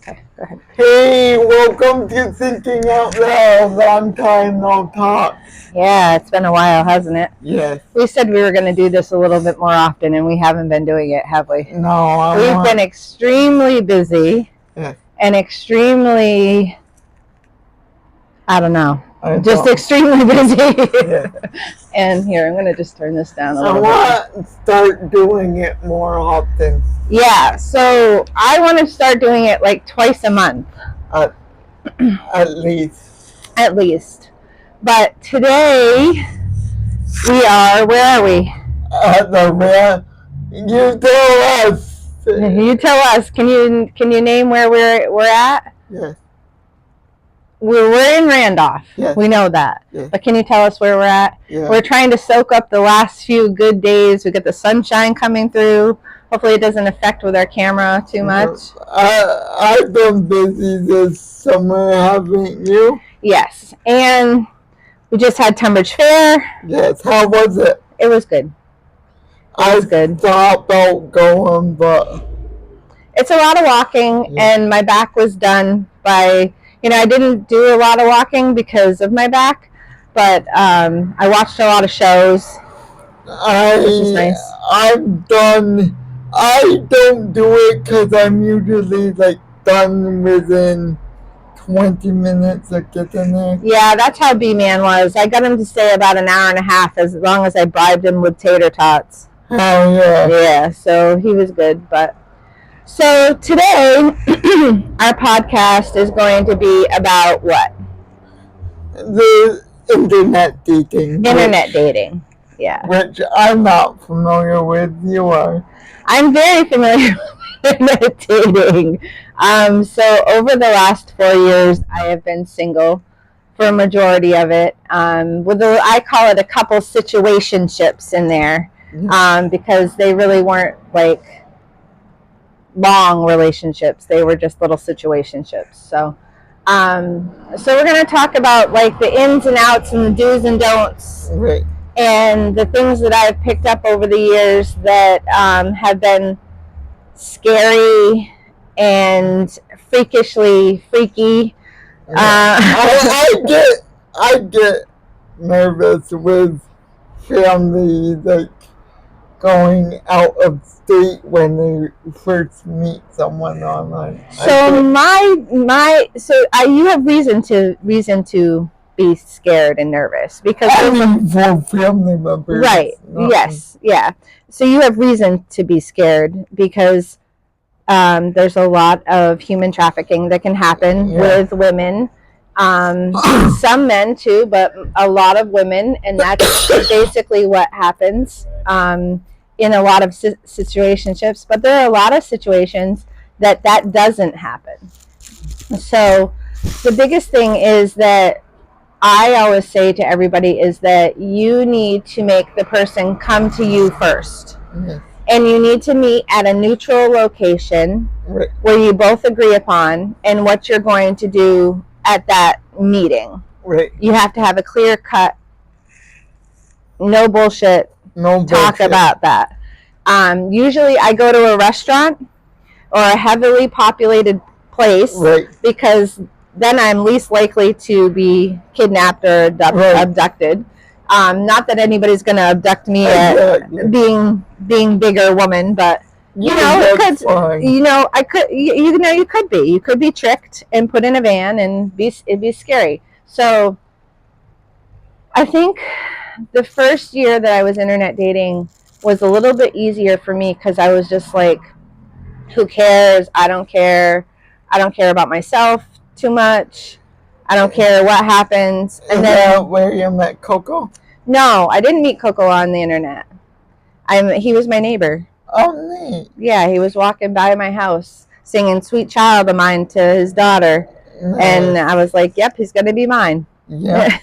Okay, go ahead. Hey, welcome to Thinking Out Loud. Long time no talk. Yeah, it's been a while, hasn't it? Yes. We said we were going to do this a little bit more often, and we haven't been doing it, have we? No, We've been extremely busy. Yes. And extremely, I don't know, extremely busy. Yes. And here, I'm going to just turn this down a little bit. I want to start doing it more often. Yeah, so I want to start doing it like twice a month. At least. At least. But today, where are we? At the man. You tell us. You tell us. Can you name where we're at? Yes. We're in Randolph. Yes. We know that. Yes. But can you tell us where we're at? Yes. We're trying to soak up the last few good days. We get the sunshine coming through. Hopefully it doesn't affect with our camera too much. I've been busy this summer, haven't you? Yes. And we just had Tunbridge Fair. Yes. How was it? It was good. I thought about going, but it's a lot of walking, and my back was done by, I didn't do a lot of walking because of my back, but I watched a lot of shows. Which is nice. I don't do it because I'm usually done within 20 minutes of getting there. Yeah, that's how B-Man was. I got him to stay about an hour and a half as long as I bribed him with tater tots. Oh, yeah. Yeah, so he was good. But so today, our podcast is going to be about what? The internet dating. Internet dating, yeah. Which I'm not familiar with. You are. I'm very familiar with internet dating. So over the last 4 years, I have been single for a majority of it. I call it a couple situationships in there. Because they really weren't long relationships. They were just little situationships. So we're going to talk about the ins and outs and the do's and don'ts. Right. And the things that I've picked up over the years that have been scary and freakishly freaky. I get nervous with family going out of state when they first meet someone online. So you have reason to be scared and nervous because for family members, right? Yes, yeah. So you have reason to be scared because there's a lot of human trafficking that can happen with women. Some men too, but a lot of women, and that's basically what happens in a lot of situationships. But there are a lot of situations that doesn't happen. So the biggest thing is that I always say to everybody is that you need to make the person come to you first. Mm-hmm. And you need to meet at a neutral location where you both agree upon and what you're going to do at that meeting. Right. You have to have a clear cut, no bullshit talk about that. Usually I go to a restaurant or a heavily populated place because then I'm least likely to be kidnapped or abducted. Not that anybody's going to abduct me being bigger woman, but you could be tricked and put in a van and it'd be scary. So I think the first year that I was internet dating was a little bit easier for me because I was just like, who cares? I don't care. I don't care about myself too much. I don't care what happens. And then where you met Coco? No, I didn't meet Coco on the internet. He was my neighbor. Oh, neat. Yeah, he was walking by my house singing "Sweet Child of Mine" to his daughter. Nice. And I was like, yep, he's going to be mine. Yeah.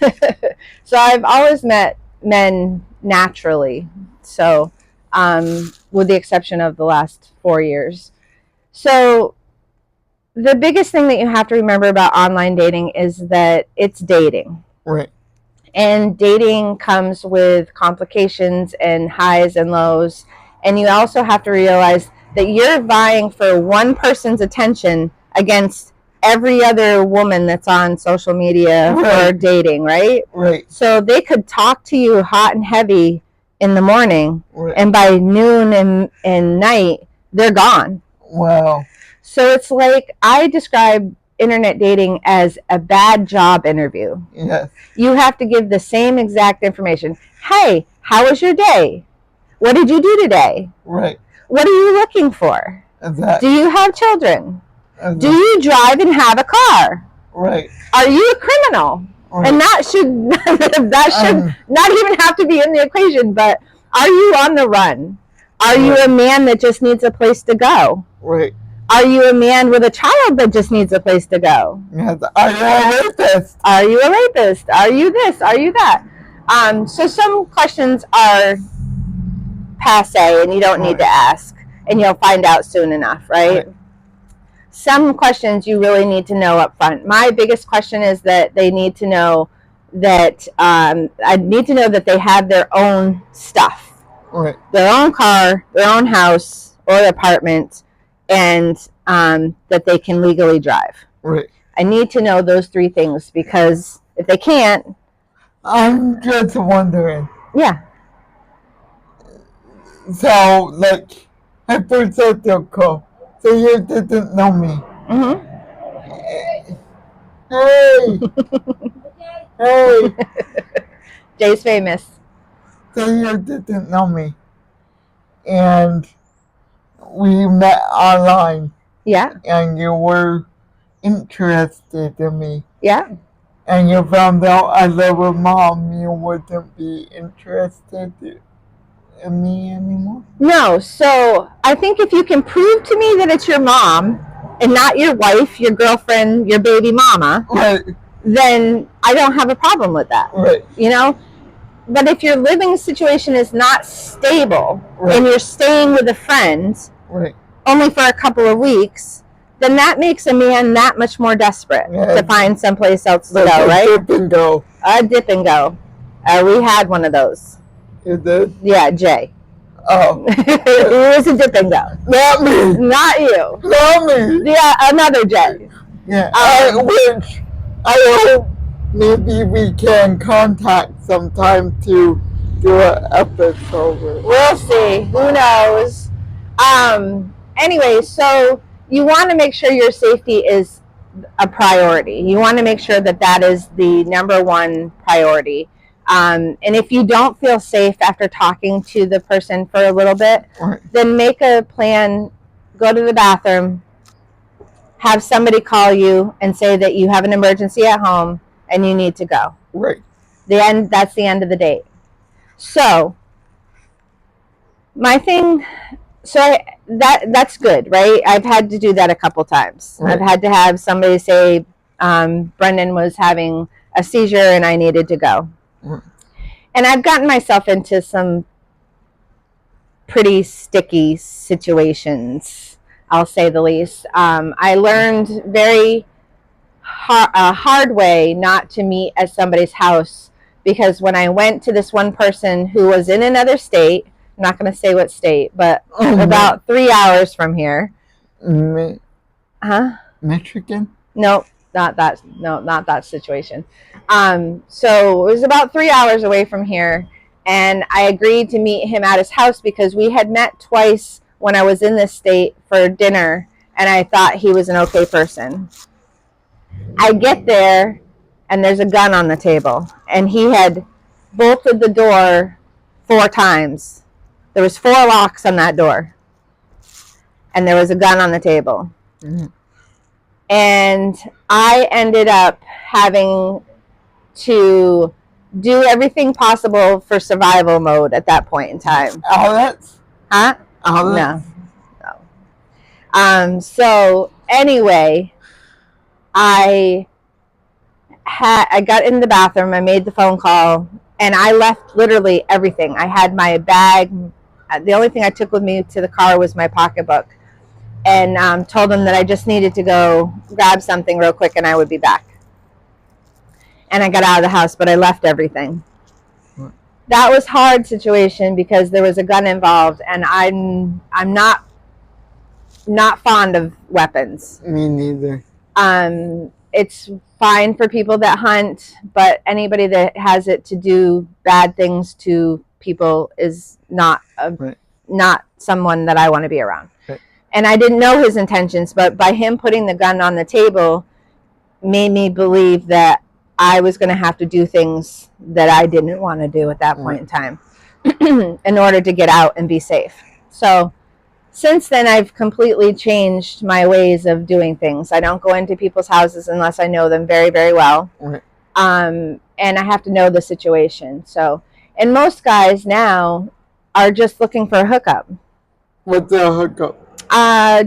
So I've always met men naturally. So, with the exception of the last 4 years. So the biggest thing that you have to remember about online dating is that it's dating. Right. And dating comes with complications and highs and lows. And you also have to realize that you're vying for one person's attention against every other woman that's on social media for dating, right? Right. So they could talk to you hot and heavy in the morning, and by noon and night, they're gone. Wow. So it's like, I describe internet dating as a bad job interview. Yes. You have to give the same exact information. Hey, how was your day? What did you do today? Right. What are you looking for? Exactly. Do you have children? Exactly. Do you drive and have a car? Right. Are you a criminal? Right. And that should not even have to be in the equation, but are you on the run? Are you a man that just needs a place to go? Right. Are you a man with a child that just needs a place to go? Yes. Are you a rapist? Are you a rapist? Are you this? Are you that? So some questions are passe and you don't need to ask, and you'll find out soon enough, right? Some questions you really need to know up front. My biggest question is that they need to know that I need to know that they have their own stuff, their own car, their own house or apartment, and that they can legally drive. Right. I need to know those three things, because if they can't, I'm just wondering. Yeah. So, like, hypothetical. So you didn't know me. Mm-hmm. Hey! Hey! Jay's famous. So you didn't know me. And we met online. Yeah. And you were interested in me. Yeah. And you found out I love a mom, you wouldn't be interested in me anymore? No. So I think if you can prove to me that it's your mom and not your wife, your girlfriend, your baby mama, then I don't have a problem with that. Right. You know? But if your living situation is not stable and you're staying with a friend only for a couple of weeks, then that makes a man that much more desperate to find someplace else to go, right? Dip and go. A dip and go. We had one of those. You did? Yeah, Jay. Oh. He was a dip and go. Not me. Not you. Not me. Yeah, another Jay. Yeah. Which I hope maybe we can contact sometime to do an episode with. We'll see. Who knows? Anyway, so you want to make sure your safety is a priority. You want to make sure that that is the number one priority. And if you don't feel safe after talking to the person for a little bit, then make a plan, go to the bathroom, have somebody call you and say that you have an emergency at home and you need to go. Right. That's the end of the date. So my thing, that's good, right? I've had to do that a couple times. Right. I've had to have somebody say, Brendan was having a seizure and I needed to go. Right. And I've gotten myself into some pretty sticky situations, I'll say the least. I learned very hard way not to meet at somebody's house, because when I went to this one person who was in another state, I'm not going to say what state, but about 3 hours from here. Michigan? No, not that. No, not that situation. So it was about 3 hours away from here, and I agreed to meet him at his house because we had met twice when I was in this state for dinner, and I thought he was an okay person. I get there, and there's a gun on the table, and he had bolted the door 4 times. There was 4 locks on that door, and there was a gun on the table. Mm-hmm. And I ended up having to do everything possible for survival mode at that point in time. Outlets? Huh? Outlets? No. So anyway, I got in the bathroom, I made the phone call, and I left literally everything. I had my bag. The only thing I took with me to the car was my pocketbook, and told them that I just needed to go grab something real quick and I would be back. And I got out of the house, but I left everything. That was a hard situation because there was a gun involved, and I'm not not fond of weapons. Me neither. It's fine for people that hunt, but anybody that has it to do bad things to people is not someone that I want to be around. Right. And I didn't know his intentions, but by him putting the gun on the table made me believe that I was going to have to do things that I didn't want to do at that point in time in order to get out and be safe. So since then, I've completely changed my ways of doing things. I don't go into people's houses unless I know them very, very well. Right. And I have to know the situation. So, and most guys now are just looking for a hookup. What's a hookup?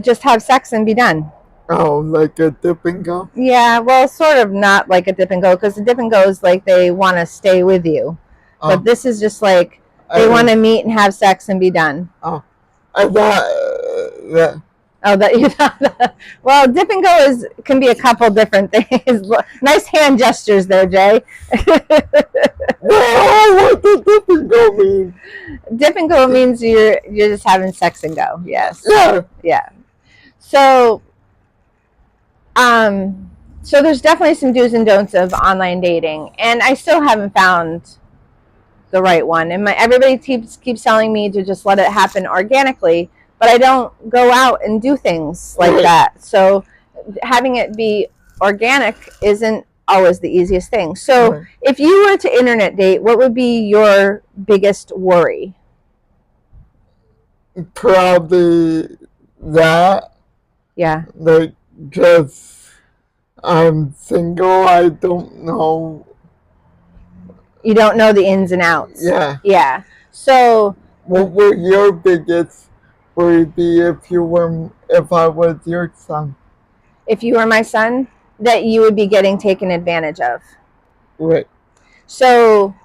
Just have sex and be done. Oh, like a dip and go? Yeah, well, sort of not like a dip and go, because the dip and go is like they want to stay with you. Oh. But this is just like they want to meet and have sex and be done. Oh, I thought that. Oh, that you thought. Well, dip and go can be a couple different things. Nice hand gestures there, Jay. Well, what does dip and go mean? Dip and go means you're just having sex and go. Yes. Yeah. Yeah. So, so there's definitely some do's and don'ts of online dating, and I still haven't found the right one. And everybody keeps telling me to just let it happen organically, but I don't go out and do things like that. So having it be organic isn't always the easiest thing. So if you were to internet date, what would be your biggest worry? Probably that. Yeah. Like, just, I'm single, I don't know. You don't know the ins and outs. Yeah. Yeah. So what would your biggest worry be if I was your son? If you were my son, that you would be getting taken advantage of. Right. So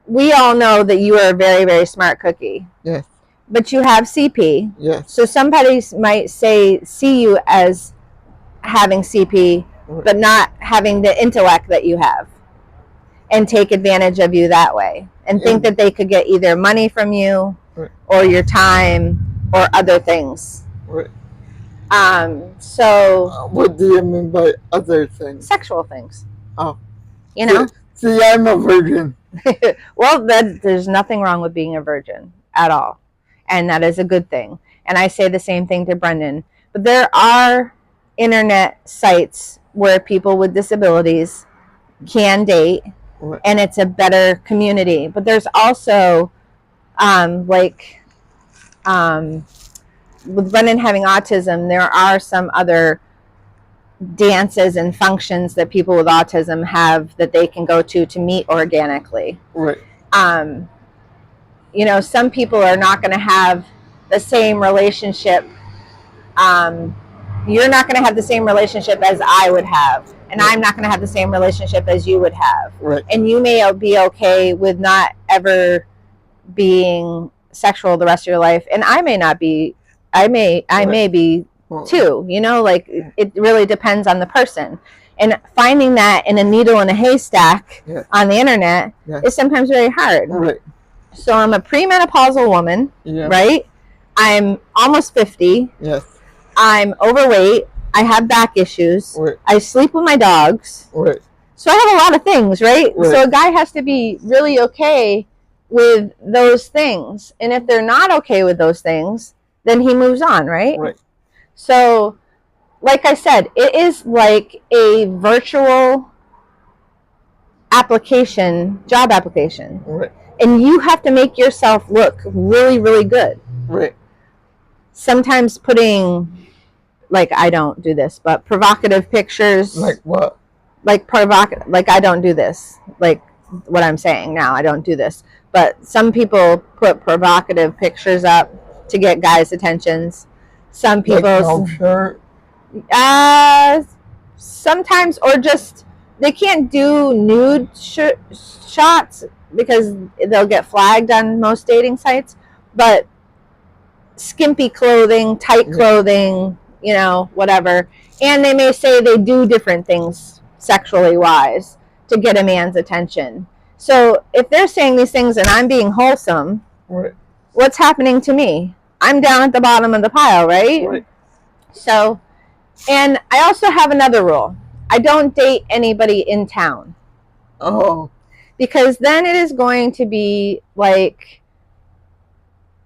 we all know that you are a very, very smart cookie. Yes. But you have CP. Yes. So somebody might see you as having CP, but not having the intellect that you have, and take advantage of you that way, and think that they could get either money from you or your time or other things. Right. So what do you mean by other things? Sexual things. Oh. You know? See, I'm a virgin. Well, there's nothing wrong with being a virgin at all. And that is a good thing. And I say the same thing to Brendan. But there are internet sites where people with disabilities can date, and it's a better community. But there's also, with Brendan having autism, there are some other dances and functions that people with autism have that they can go to meet organically. Right. You know, some people are not going to have the same relationship. You're not going to have the same relationship as I would have, and I'm not going to have the same relationship as you would have. Right. And you may be okay with not ever being sexual the rest of your life, and I may not be. I may be too. You know, like it really depends on the person. And finding that in a needle in a haystack on the internet is sometimes very hard. Right. So I'm a premenopausal woman, right? I'm almost 50. Yes. I'm overweight. I have back issues. Right. I sleep with my dogs. Right. So I have a lot of things, right? So a guy has to be really okay with those things. And if they're not okay with those things, then he moves on, right? Right. So, like I said, it is like a virtual job application. Right. And you have to make yourself look really, really good. Right. Sometimes putting, like, I don't do this, but provocative pictures. Like what? Like I don't do this. Like what I'm saying now, I don't do this. But some people put provocative pictures up to get guys' attentions. Some people. Sometimes, or just they can't do nude shots because they'll get flagged on most dating sites. But skimpy clothing, tight clothing, you know, whatever. And they may say they do different things sexually wise to get a man's attention. So if they're saying these things and I'm being wholesome, what's happening to me? I'm down at the bottom of the pile, right? So, and I also have another rule. I don't date anybody in town. Oh. Because then it is going to be like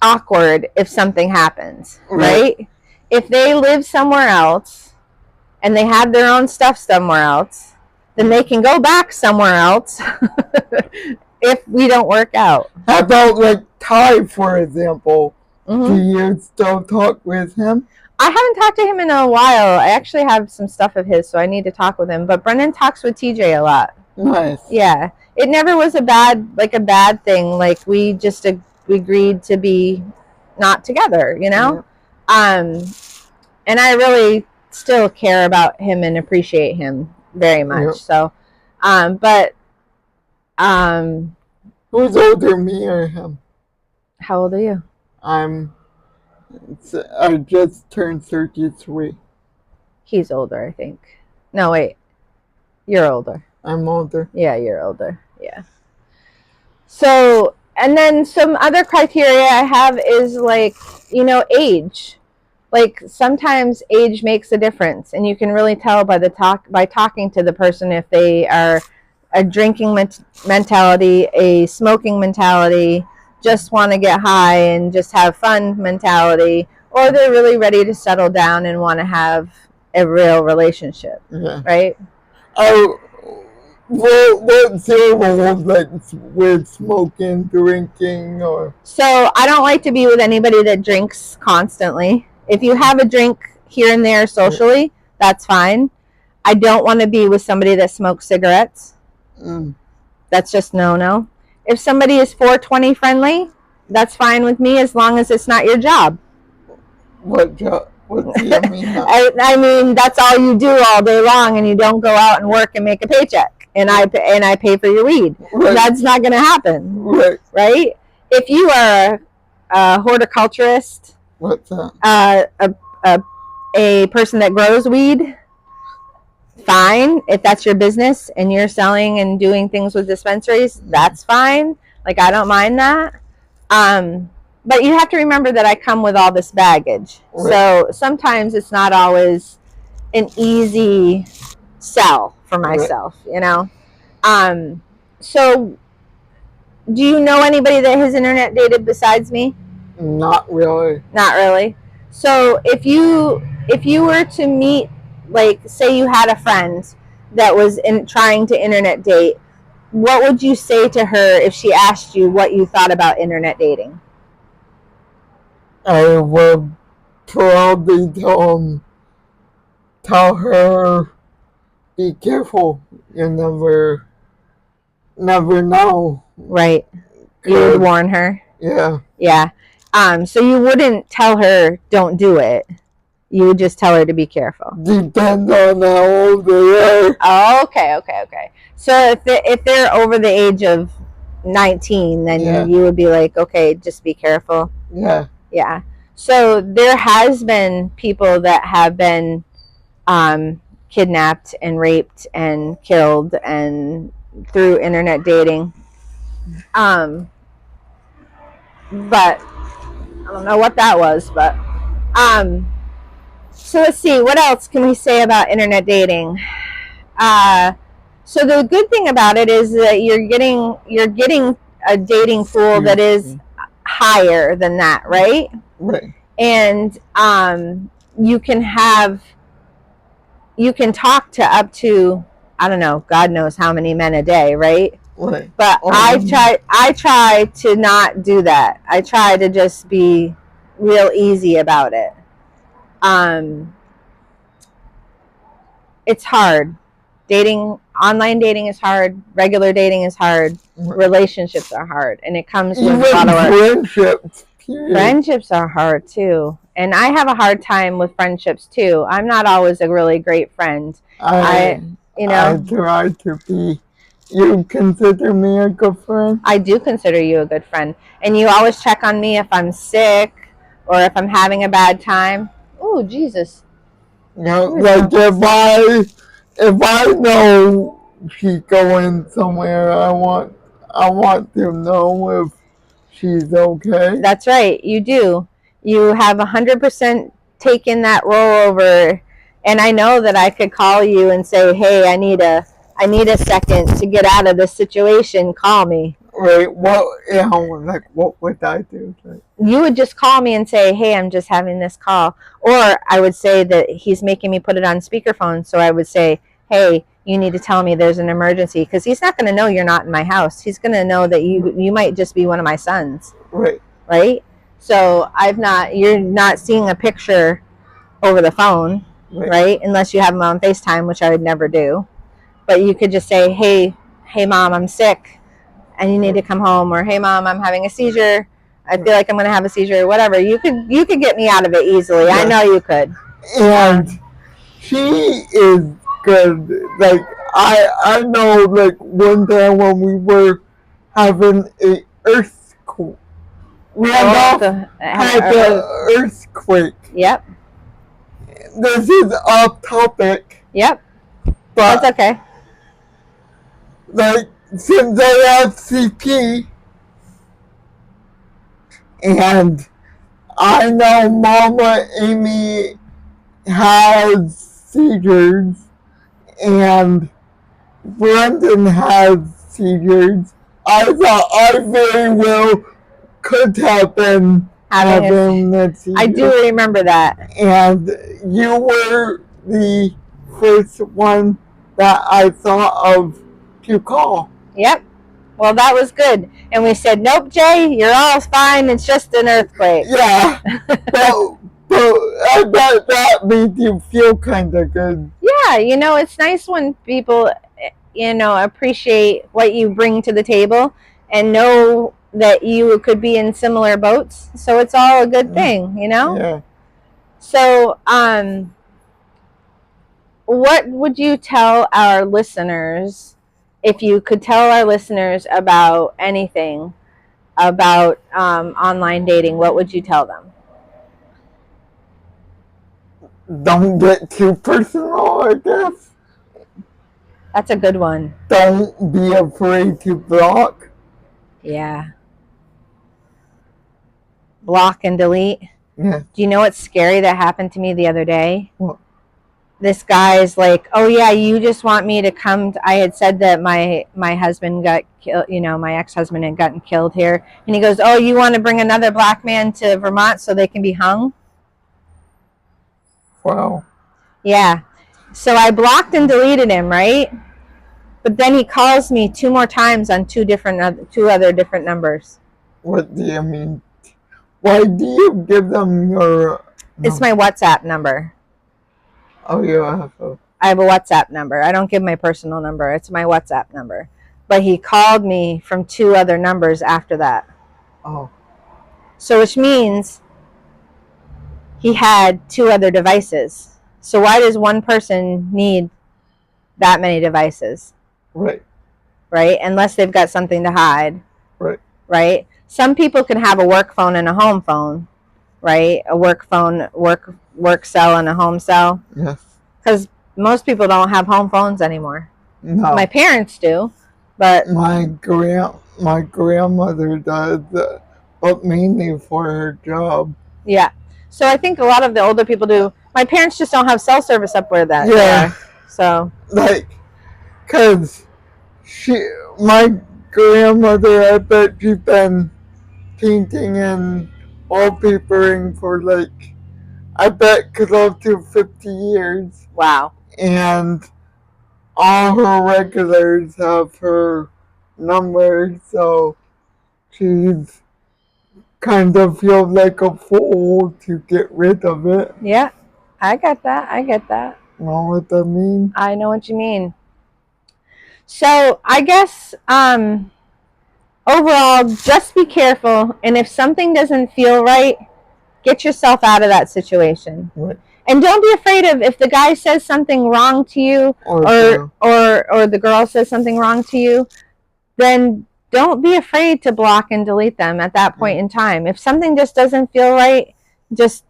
awkward if something happens, right? If they live somewhere else and they have their own stuff somewhere else, then they can go back somewhere else if we don't work out. How about like Ty, for example? Do you still talk with him? I haven't talked to him in a while. I actually have some stuff of his, so I need to talk with him. But Brendan talks with TJ a lot. Nice. Yeah. It never was a bad thing. Like we just agreed to be not together, you know? Yeah. And I really still care about him and appreciate him very much. Yep. So, who's older, me or him? How old are you? I just turned 33. He's older, I think. No, wait. You're older. I'm older. Yeah, you're older. Yeah. So, and then some other criteria I have is like, age. Like sometimes age makes a difference, and you can really tell by talking to the person if they are a drinking mentality, a smoking mentality, just want to get high and just have fun mentality, or they're really ready to settle down and want to have a real relationship, right? Oh, what's your role with smoking, drinking, or? So I don't like to be with anybody that drinks constantly. If you have a drink here and there socially, that's fine. I don't want to be with somebody that smokes cigarettes. That's just no. If somebody is 420 friendly, that's fine with me as long as it's not your job. What job? What do you mean? I mean, that's all you do all day long, and you don't go out and work and make a paycheck, and I pay for your weed. Right. That's not going to happen. Right? If you are a horticulturist, what's that? A person that grows weed, fine. If that's your business and you're selling and doing things with dispensaries, that's fine. Like, I don't mind that. But you have to remember that I come with all this baggage. Right. So sometimes it's not always an easy sell for myself, So do you know anybody that has internet dated besides me? Not really. Not really. So if you were to meet, like, say you had a friend that was trying to internet date, what would you say to her if she asked you what you thought about internet dating? I would probably tell her, be careful. You never know. Right. You would warn her? Yeah. Yeah. So you wouldn't tell her don't do it. You would just tell her to be careful. Depends on how old they are. Oh, okay. So if they're over the age of 19, then you would be like, okay, just be careful. Yeah. Yeah. So there has been people that have been kidnapped and raped and killed and through internet dating. But I don't know what that was, but so let's see, what else can we say about internet dating? So the good thing about it is that you're getting a dating pool that is higher than that, right? Right. And you can talk to up to, I don't know, God knows how many men a day, right? Right. But I try to not do that. I try to just be real easy about it. It's hard. Online dating is hard. Regular dating is hard. Relationships are hard, and it comes with a lot of friendships. Friendships are hard too, and I have a hard time with friendships too. I'm not always a really great friend. I try to be. You consider me a good friend? I do consider you a good friend, and you always check on me if I'm sick or if I'm having a bad time. Oh, Jesus. Like if I know she's going somewhere, I want to know if she's okay. That's right. You do. You have 100% taken that rollover, and I know that I could call you and say, hey, I need a second to get out of this situation, call me. Right, like, what would I do? Like, you would just call me and say, hey, I'm just having this call. Or I would say that he's making me put it on speakerphone. So I would say, hey, you need to tell me there's an emergency, because he's not going to know you're not in my house. He's going to know that you might just be one of my sons. right. Right? So you're not seeing a picture over the phone, right? Unless you have him on FaceTime, which I would never do. But you could just say, hey, Mom, I'm sick and you need to come home, or hey, Mom, I'm having a seizure. I feel like I'm going to have a seizure, or whatever. You could get me out of it easily. Yeah. I know you could. And she is good. Like, I know, like, one time when we were having a earthquake. We had an earthquake. Yep. This is off topic. Yep. But that's okay. Like, since I have CP, and I know Mama Amy has seizures, and Brendan has seizures, I thought I very well could have been having that seizure. I do remember that. And you were the first one that I thought of to call. Yep. Well, that was good. And we said, nope, Jay, you're all fine. It's just an earthquake. Yeah. but I bet that made you feel kind of good. Yeah. It's nice when people, appreciate what you bring to the table and know that you could be in similar boats. So it's all a good thing, Yeah. So, what would you tell our listeners, if you could tell our listeners about anything about online dating? What would you tell them? Don't get too personal, I guess. That's a good one. Don't be afraid to block. Yeah. Block and delete. Yeah. Do you know what's scary that happened to me the other day? What? This guy's like, oh yeah, you just want me to come. I had said that my husband got killed, my ex-husband had gotten killed here. And he goes, oh, you want to bring another black man to Vermont so they can be hung? Wow. Yeah. So I blocked and deleted him, right? But then he calls me 2 more times on 2 other different numbers. What do you mean? Why do you give them your... No. It's my WhatsApp number. Oh, you have a... I have a WhatsApp number. I don't give my personal number. It's my WhatsApp number. But he called me from 2 other numbers after that. Oh. So which means he had 2 other devices. So why does one person need that many devices? Right. Right? Unless they've got something to hide. Right. Right? Some people can have a work phone and a home phone. Right? A work phone, work cell and a home cell. Yes. Because most people don't have home phones anymore. No. My parents do, but my grandmother does, but mainly for her job. Yeah. So I think a lot of the older people do. My parents just don't have cell service up where that. Yeah. So. Like, cause my grandmother, I bet she's been painting and wallpapering for like, I bet close to 50 years. Wow. And all her regulars have her number, so she's kind of feels like a fool to get rid of it. Yeah, I get that. Know what I mean? I know what you mean. So I guess overall, just be careful, and if something doesn't feel right, get yourself out of that situation. Right. And don't be afraid of if the guy says something wrong to you, or the girl says something wrong to you, then don't be afraid to block and delete them at that point in time. If something just doesn't feel right, just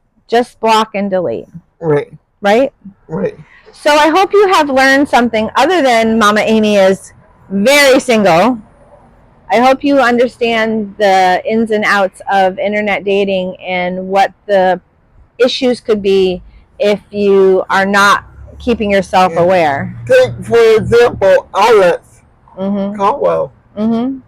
block and delete. Right. Right? Right. So I hope you have learned something other than Mama Amy is very single. I hope you understand the ins and outs of internet dating and what the issues could be if you are not keeping yourself aware. Take, for example, Alex Mm-hmm. Caldwell. Mm-hmm.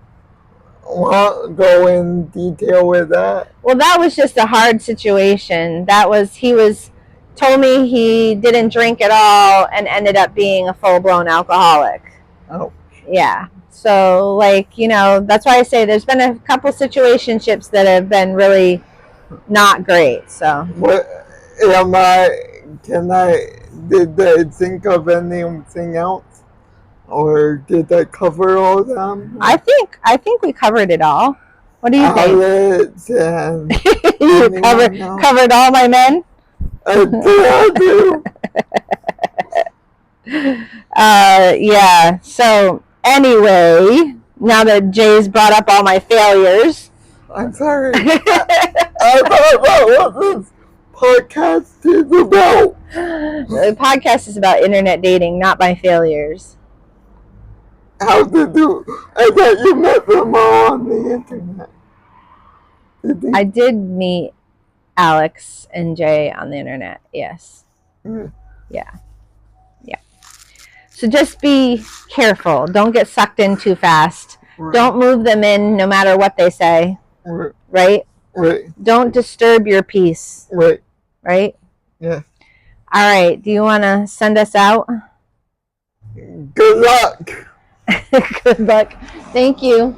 Want go in detail with that? Well, that was just a hard situation. Told me he didn't drink at all and ended up being a full-blown alcoholic. Oh. Yeah. So, like, you know, that's why I say there's been a couple situationships that have been really not great. So. What did they think of anything else? Or did I cover all of them? I think we covered it all. What do you Alex and think? You covered all my men? I do. Yeah. So anyway, now that Jay's brought up all my failures. I'm sorry. I thought about what this podcast is about. The podcast is about internet dating, not my failures. How did you? I thought you met them all on the internet. I did meet Alex and Jay on the internet. Yes. Mm. Yeah. Yeah. So just be careful. Don't get sucked in too fast. Right. Don't move them in no matter what they say. Right. Right? Right. Don't disturb your peace. Right. Right? Yeah. All right. Do you want to send us out? Good luck. Good luck. Thank you.